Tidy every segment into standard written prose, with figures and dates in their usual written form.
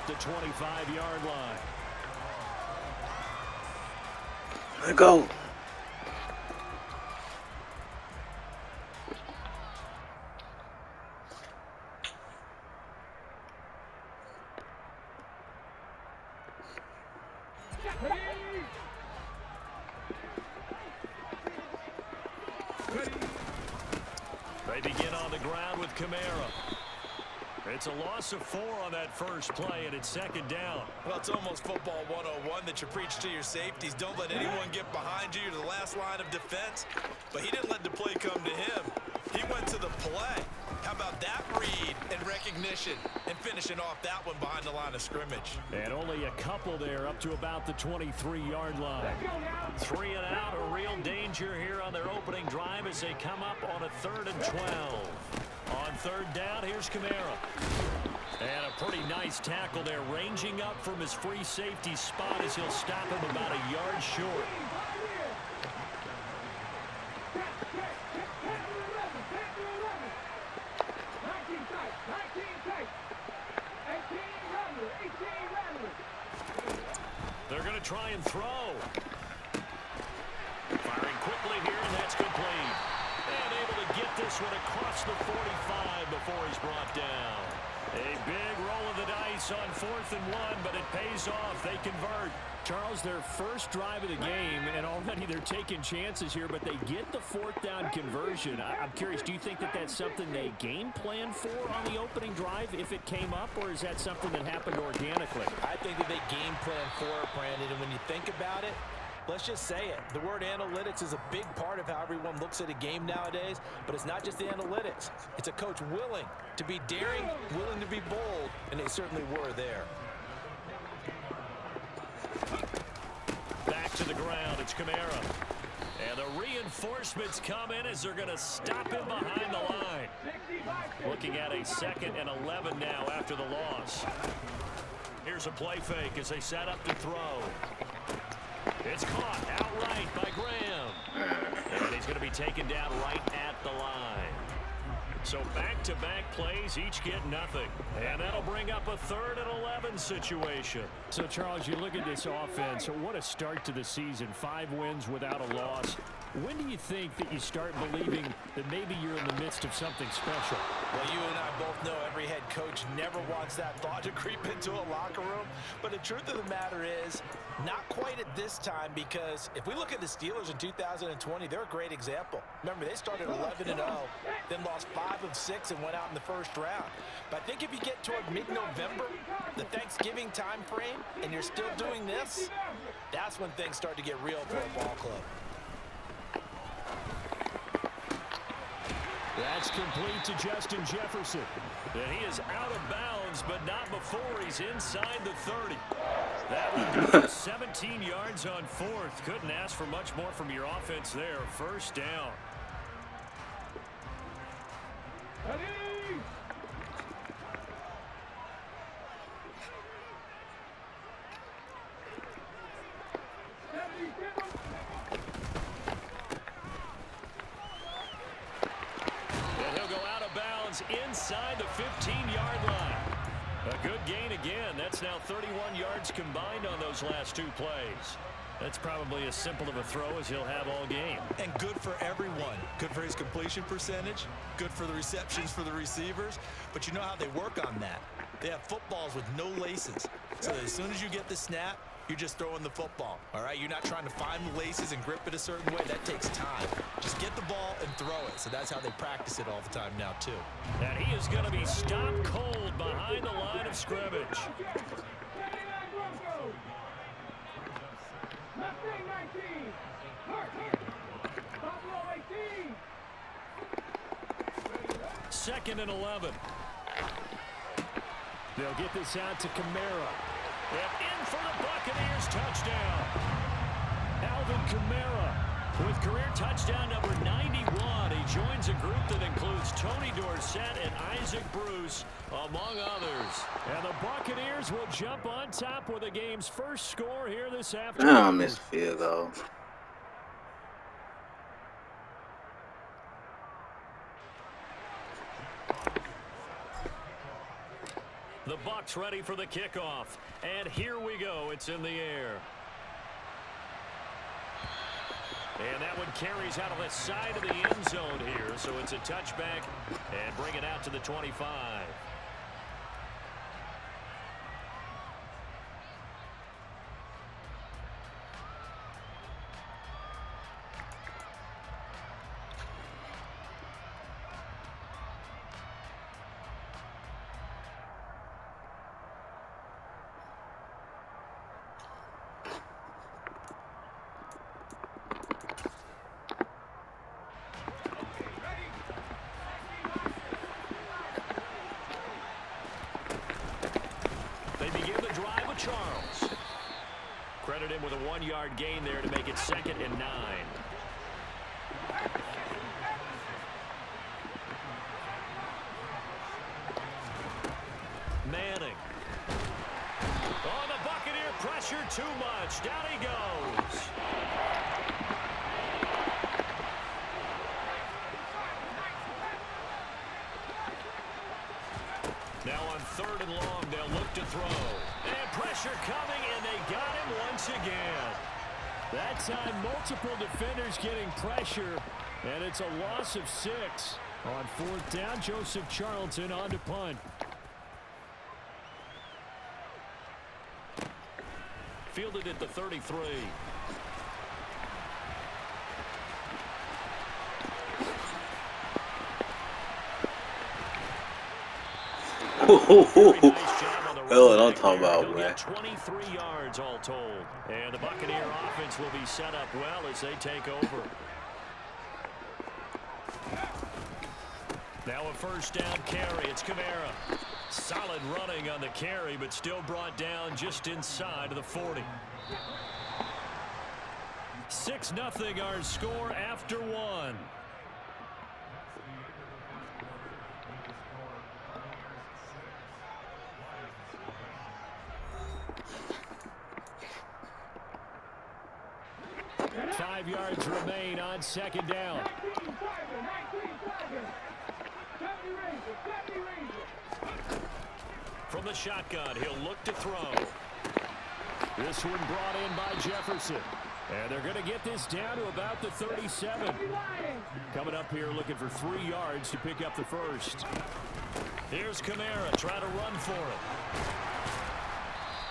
the 25-yard line. Let go. They begin on the ground with Kamara. It's a loss of 4 on that first play, and it's second down. Well, it's almost football 101 that you preach to your safeties. Don't let anyone get behind you to the last line of defense. But he didn't let the play come to him. He went to the play. How about that read and recognition and finishing off that one behind the line of scrimmage? And only a couple there up to about the 23-yard line. 3 and out, a real danger here on their opening drive as they come up on a 3rd and 12. On third down, here's Kamara. And a pretty nice tackle there, ranging up from his free safety spot as he'll stop him about a yard short. They're going to try and throw. Firing quickly here, and that's complete. And able to get this one across the 45 before he's brought down. A big roll of the dice on 4th and 1, but it pays off. They convert. Charles, their first drive of the game, and already they're taking chances here, but they get the 4th down conversion. I'm curious, do you think that that's something they game plan for on the opening drive if it came up, or is that something that happened organically? I think that they game plan for it, Brandon, and when you think about it, let's just say it. The word analytics is a big part of how everyone looks at a game nowadays, but it's not just the analytics. It's a coach willing to be daring, willing to be bold, and they certainly were there. Back to the ground, it's Kamara. And the reinforcements come in as they're going to stop him behind the line. Looking at a 2nd and 11 now after the loss. Here's a play fake as they set up to throw. It's caught outright by Graham. And he's going to be taken down right at the line. So back-to-back plays, each get nothing. And that'll bring up a 3rd and 11 situation. So, Charles, you look at this offense, what a start to the season. 5 wins without a loss. When do you think that you start believing that maybe you're in the midst of something special? Well, you and I both know every head coach never wants that thought to creep into a locker room. But the truth of the matter is, not quite at this time, because if we look at the Steelers in 2020, they're a great example. Remember, they started 11-0, then lost 5 of 6 and went out in the first round. But I think if you get toward mid-November, the Thanksgiving time frame, and you're still doing this, that's when things start to get real for a ball club. That's complete to Justin Jefferson. And he is out of bounds, but not before he's inside the 30. That would do for 17 yards on 4th. Couldn't ask for much more from your offense there. First down. Inside the 15-yard line. A good gain again. That's now 31 yards combined on those last 2 plays. That's probably as simple of a throw as he'll have all game. And good for everyone. Good for his completion percentage. Good for the receptions for the receivers. But you know how they work on that. They have footballs with no laces. So that as soon as you get the snap, you're just throwing the football, all right? You're not trying to find the laces and grip it a certain way. That takes time. Just get the ball and throw it. So that's how they practice it all the time now, too. And he is going to be stopped cold behind the line of scrimmage. Second and 11. They'll get this out to Kamara. And in for the Buccaneers touchdown. Alvin Kamara with career touchdown number 91. He joins a group that includes Tony Dorsett and Isaac Bruce, among others. And the Buccaneers will jump on top with the game's first score here this afternoon. Oh, missed field goal. The Bucs looks ready for the kickoff. And here we go. It's in the air. And that one carries out of the side of the end zone here. So it's a touchback and bring it out to the 25. Charles. Credit him with a 1-yard gain there to make it 2nd and 9. Manning. Oh, the Buccaneer pressure too much. Down he goes. Now on 3rd and long, they'll look to throw. And pressure coming, and they got him once again. That time, multiple defenders getting pressure, and it's a loss of 6. On 4th down, Joseph Charlton on to punt. Fielded at the 33. Hell, what I'm talking about, man. 23 yards all told. And the Buccaneer offense will be set up well as they take over. Now a 1st down carry. It's Kamara. Solid running on the carry, but still brought down just inside of the 40. 6-0 our score after 1. Five yards remain on 2nd down. From the shotgun, he'll look to throw. This one brought in by Jefferson. And they're going to get this down to about the 37. Coming up here looking for 3 yards to pick up the 1st. Here's Kamara trying to run for it.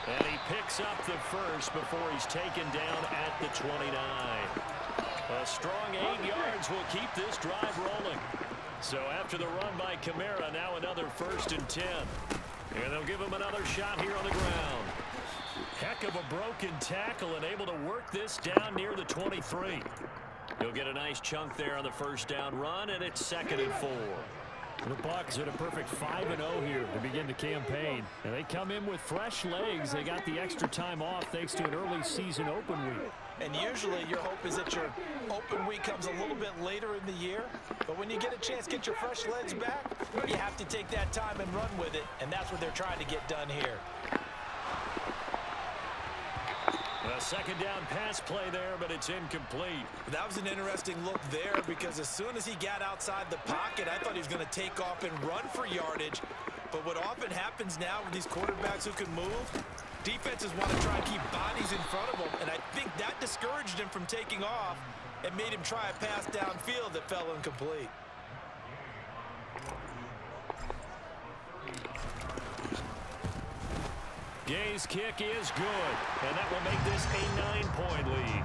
And he picks up the 1st before he's taken down at the 29. A strong 8 yards will keep this drive rolling. So after the run by Kamara, now another 1st and 10. And they'll give him another shot here on the ground. Heck of a broken tackle and able to work this down near the 23. He'll get a nice chunk there on the 1st down run, and it's 2nd and 4. The Bucs at a perfect 5-0 here to begin the campaign. And they come in with fresh legs. They got the extra time off thanks to an early season open week. And usually your hope is that your open week comes a little bit later in the year. But when you get a chance to get your fresh legs back, you have to take that time and run with it. And that's what they're trying to get done here. A 2nd down pass play there, but it's incomplete. That was an interesting look there because as soon as he got outside the pocket, I thought he was going to take off and run for yardage. But what often happens now with these quarterbacks who can move, defenses want to try and keep bodies in front of them. And I think that discouraged him from taking off and made him try a pass downfield that fell incomplete. Gay's kick is good, and that will make this a 9-point lead.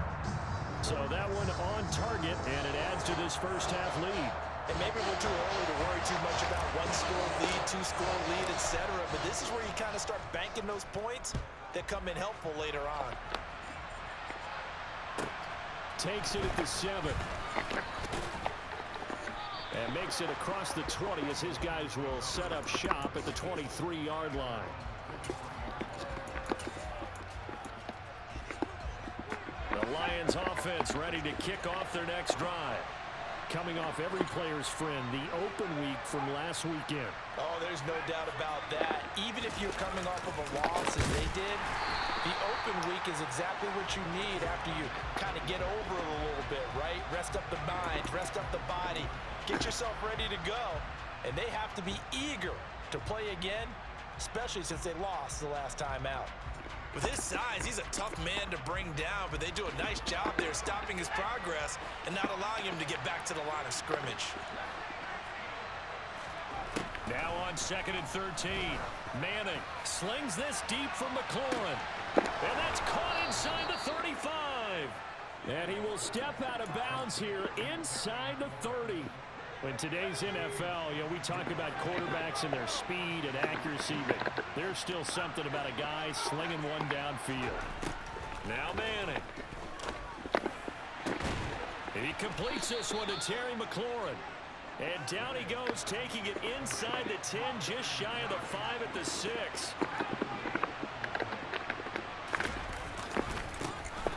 So that one on target, and it adds to this first half lead. And maybe we're too early to worry too much about 1-score lead, 2-score lead, etc. But this is where you kind of start banking those points that come in helpful later on. Takes it at the 7. And makes it across the 20 as his guys will set up shop at the 23-yard line. The Lions offense ready to kick off their next drive. Coming off every player's friend, the open week from last weekend. Oh, there's no doubt about that. Even if you're coming off of a loss as they did, the open week is exactly what you need after you kind of get over it a little bit, right? Rest up the mind, rest up the body, get yourself ready to go. And they have to be eager to play again especially since they lost the last time out. With his size, he's a tough man to bring down, but they do a nice job there stopping his progress and not allowing him to get back to the line of scrimmage. Now on 2nd and 13. Manning slings this deep from McLaurin. And that's caught inside the 35. And he will step out of bounds here inside the 30. In today's NFL, we talk about quarterbacks and their speed and accuracy, but there's still something about a guy slinging one downfield. Now Manning. And he completes this one to Terry McLaurin. And down he goes, taking it inside the 10, just shy of the 5 at the 6.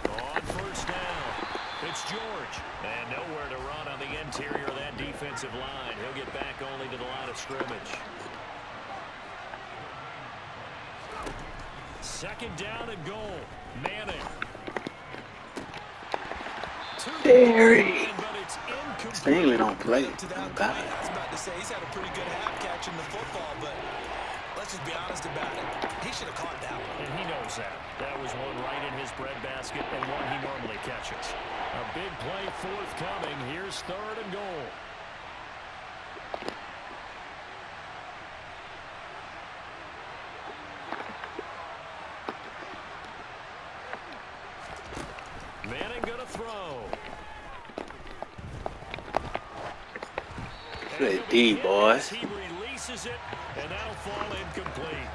On first down, it's George. And nowhere to run on the interior of that defensive line. He'll get back only to the line of scrimmage. 2nd down and goal. Manning. Terry. Stingley don't play. To that point, I was about to say he's had a pretty good half catching the football, but let's just be honest about it. He should have caught that one. And he knows that. That was one right in his breadbasket and one he normally catches. A big play forthcoming. Here's 3rd and goal. Manning gonna throw. D, boy. He releases it, and that'll fall incomplete.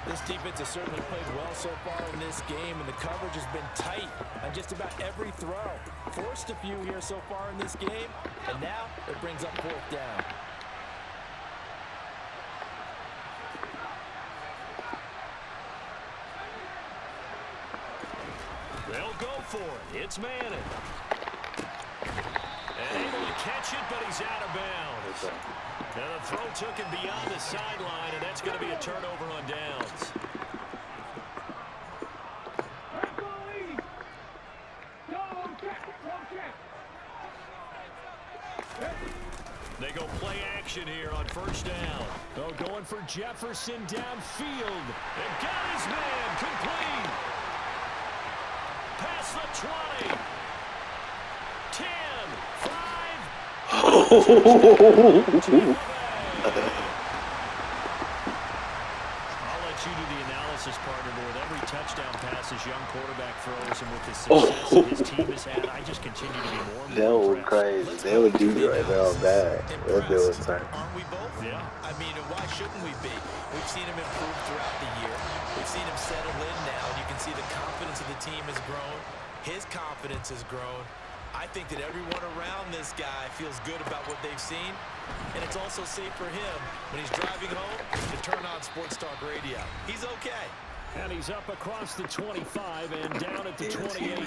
This defense has certainly played well so far in this game, and the coverage has been tight on just about every throw. Forced a few here so far in this game, and now it brings up 4th down. They'll go for it. It's Manning. And able to catch it, but he's out of bounds. And the throw took him beyond the sideline, and that's going to be a turnover on downs. They go play action here on first down. Oh, going for Jefferson downfield. And got his man complete. Past the 20. 10, 5. I'll let you do the analysis, partner, but with every touchdown pass his young quarterback throws and with the success that his team has had, I just continue to be more and That more was impressed. crazy. They were deep right now, bad. That dude was turning. Aren't we both? Yeah. I mean, why shouldn't we be? We've seen him improve throughout the year. We've seen him settle in now, and you can see the confidence of the team has grown. His confidence has grown. I think that everyone around this guy feels good about what they've seen, and it's also safe for him when he's driving home to turn on Sports Talk Radio. He's okay. And he's up across the 25 and down at the 28.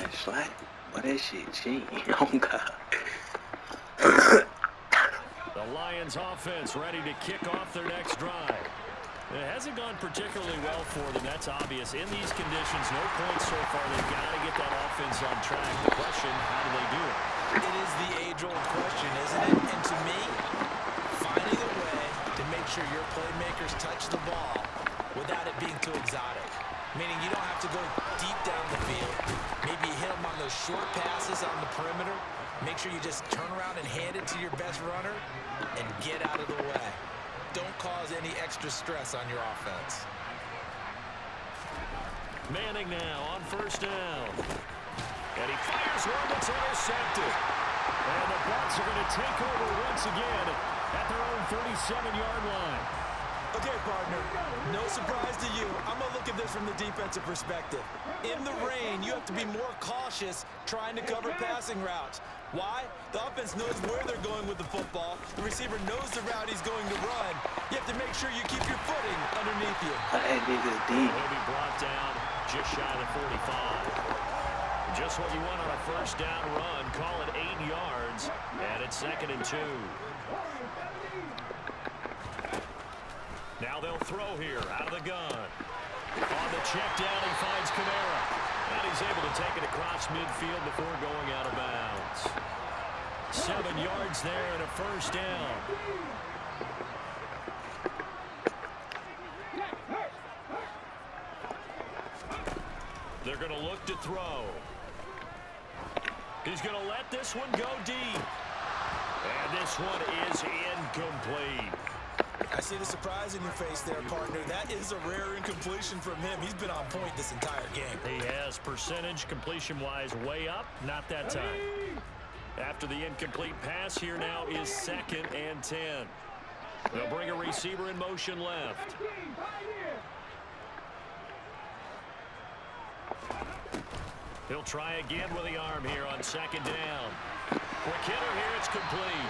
What that shit cheating? Oh, God. The Lions offense ready to kick off their next drive. It hasn't gone particularly well for them. That's obvious. In these conditions, no points so far. They've got to get that offense on track. The question, how do they do it? It is the age-old question, isn't it? And to me, finding a way to make sure your playmakers touch the ball without it being too exotic. Meaning you don't have to go deep down the field. Maybe you hit them on those short passes on the perimeter. Make sure you just turn around and hand it to your best runner and get out of the way. Don't cause any extra stress on your offense. Manning now on first down. And he fires one that's intercepted. And the Bucs are going to take over once again at their own 37-yard line. Okay, partner, no surprise to you. I'm going to look at this from the defensive perspective. In the rain, you have to be more cautious trying to cover passing routes. Why? The offense knows where they're going with the football. The receiver knows the route he's going to run. You have to make sure you keep your footing underneath you. That nigga's deep. He'll be brought down just shy of the 45. Just what you want on a first down run. Call it 8 yards. And it's 2nd and 2. Now they'll throw here out of the gun. On the check down, he finds Kamara. And he's able to take it across midfield before going out of bounds. 7 yards there and a first down. They're going to look to throw. He's going to let this one go deep. And this one is incomplete. I see the surprise in your face there, partner. That is a rare incompletion from him. He's been on point this entire game. He has percentage completion-wise way up. Not that time. After the incomplete pass, here now is 2nd and 10. They'll bring a receiver in motion left. He'll try again with the arm here on 2nd down. Quick hitter here, it's complete.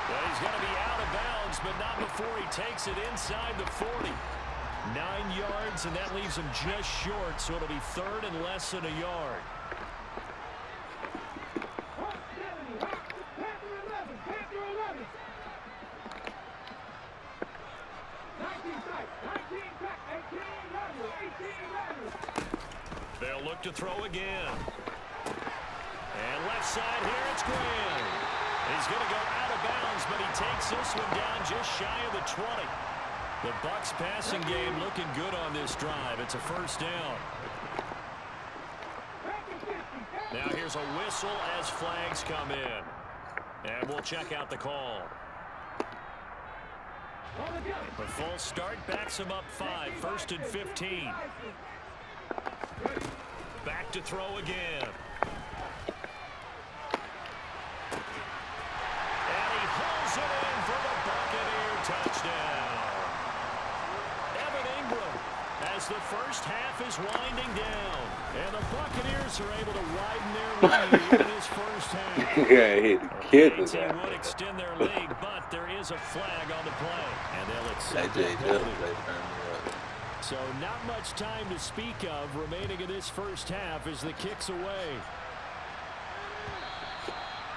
Well, he's going to be out of bounds, but not before he takes it inside the 40. 9 yards, and that leaves him just short, so it'll be 3rd and less than a yard. They'll look to throw again. And left side here, it's Graham. He's going to go out of bounds, but he takes this one down just shy of the 20. The Bucs passing game looking good on this drive. It's a 1st down. Now here's a whistle as flags come in. And we'll check out the call. The false start backs him up 5, 1st and 15. Back to throw again. And he pulls it in for the Buccaneer touchdown. Evan Ingram as the first half is winding down. And the Buccaneers are able to widen their lead in this first half. Yeah, he kid The with that. team would extend their lead, but there is a flag on the play. And they'll accept that penalty. So not much time to speak of remaining in this first half as the kick's away.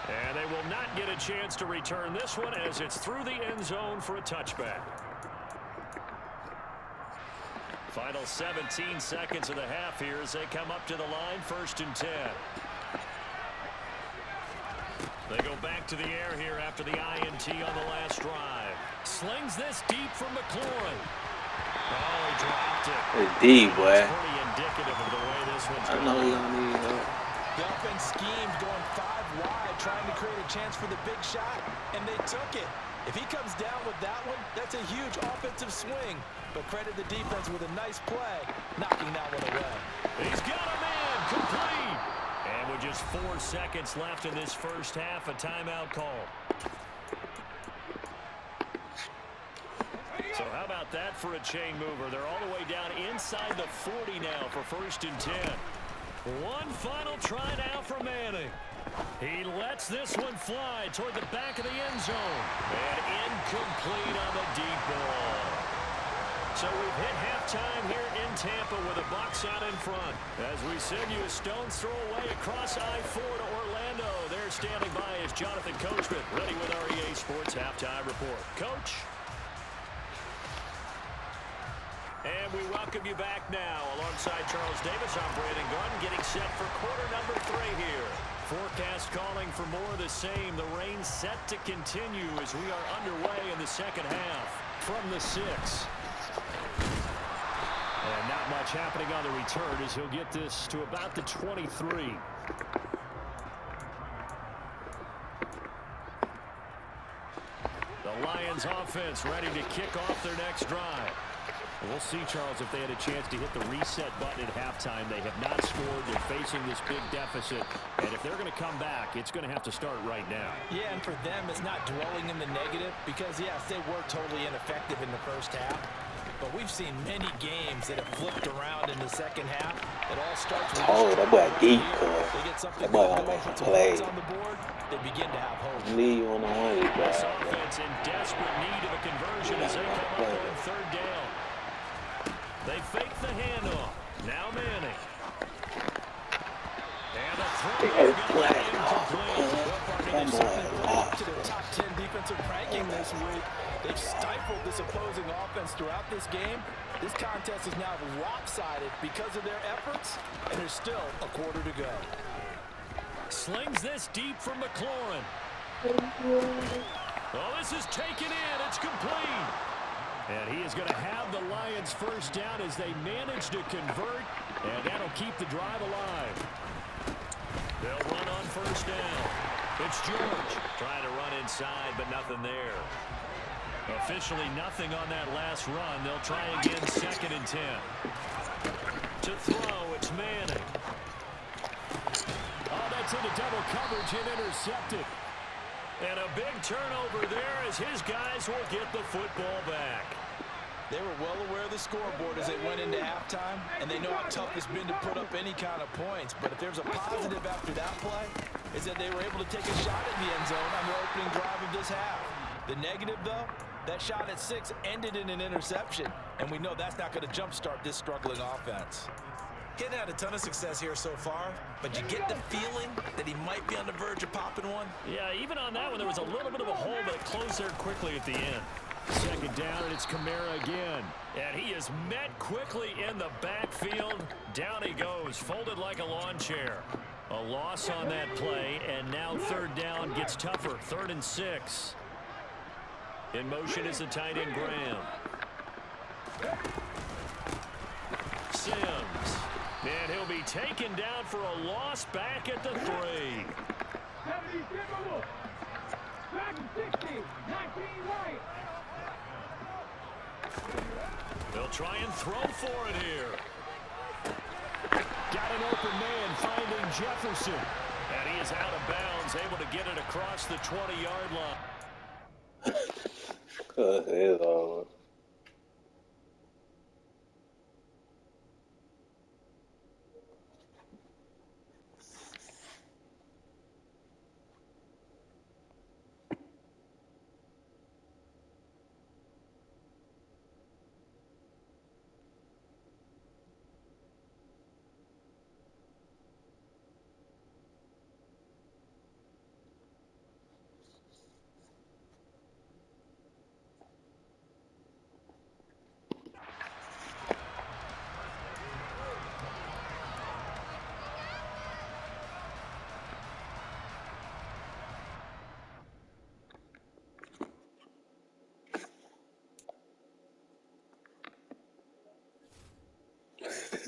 And they will not get a chance to return this one as it's through the end zone for a touchback. Final 17 seconds of the half here as they come up to the line, 1st and 10. They go back to the air here after the INT on the last drive. Slings this deep from McLaurin. Oh, he dropped it. It's D, boy. That's pretty indicative of the way this one's I going. know he don't need help. The offense schemed going 5 wide, trying to create a chance for the big shot, and they took it. If he comes down with that one, that's a huge offensive swing. But credit the defense with a nice play, knocking that one away. He's got a man, complete. And with just 4 seconds left in this first half, a timeout call. So how about that for a chain mover? They're all the way down inside the 40 now for 1st and 10. One final try now for Manning. He lets this one fly toward the back of the end zone. And incomplete on the deep ball. So we've hit halftime here in Tampa with the Bucs out in front. As we send you a stone's throw away across I-4 to Orlando. There standing by is Jonathan Coachman, ready with our EA Sports Halftime Report. Coach? And we welcome you back now. Alongside Charles Davis, I'm Brandon Gunn, getting set for quarter number 3 here. Forecast calling for more of the same. The rain set to continue as we are underway in the second half. From the 6. And not much happening on the return as he'll get this to about the 23. The Lions offense ready to kick off their next drive. We'll see, Charles, if they had a chance to hit the reset button at halftime. They have not scored. They're facing this big deficit. And if they're going to come back, it's going to have to start right now. Yeah, and for them, it's not dwelling in the negative because, yes, they were totally ineffective in the first half. But we've seen many games that have flipped around in the second half. It all starts with that boy deep, they get something that boy going, gonna put some play. points on the board, they begin to have hope. Leave you on the honey, This bro. offense in desperate need of a conversion as they come up on 3rd down. They fake the handoff. Now Manning. And the throw is incomplete. They've certainly up to their top 10 defensive ranking this week. They've stifled this opposing offense throughout this game. This contest is now lopsided because of their efforts, and there's still a quarter to go. Slings this deep from McLaurin. Oh, this is taken in. It's complete. And he is going to have the Lions first down as they manage to convert, and that'll keep the drive alive. They'll run on first down. It's George trying to run inside, but nothing there. Officially nothing on that last run. They'll try again, 2nd and 10. To throw, it's Manning. Oh, that's into double coverage and intercepted. And a big turnover there as his guys will get the football back. They were well aware of the scoreboard as they went into halftime, and they know how tough it's been to put up any kind of points. But if there's a positive after that play, is that they were able to take a shot at the end zone on the opening drive of this half. The negative, though, that shot at 6 ended in an interception, and we know that's not going to jumpstart this struggling offense. Getting had a ton of success here so far, but you get the feeling that he might be on the verge of popping one. Yeah, even on that one, there was a little bit of a hole, but it closed there quickly at the end. 2nd down, and it's Kamara again. And he is met quickly in the backfield. Down he goes, folded like a lawn chair. A loss on that play, and now 3rd down gets tougher. 3rd and 6. In motion is the tight end, Graham. Sims. And he'll be taken down for a loss back at the 3. They'll try and throw for it here. Got an open man finding Jefferson. And he is out of bounds, able to get it across the 20-yard line. Hell.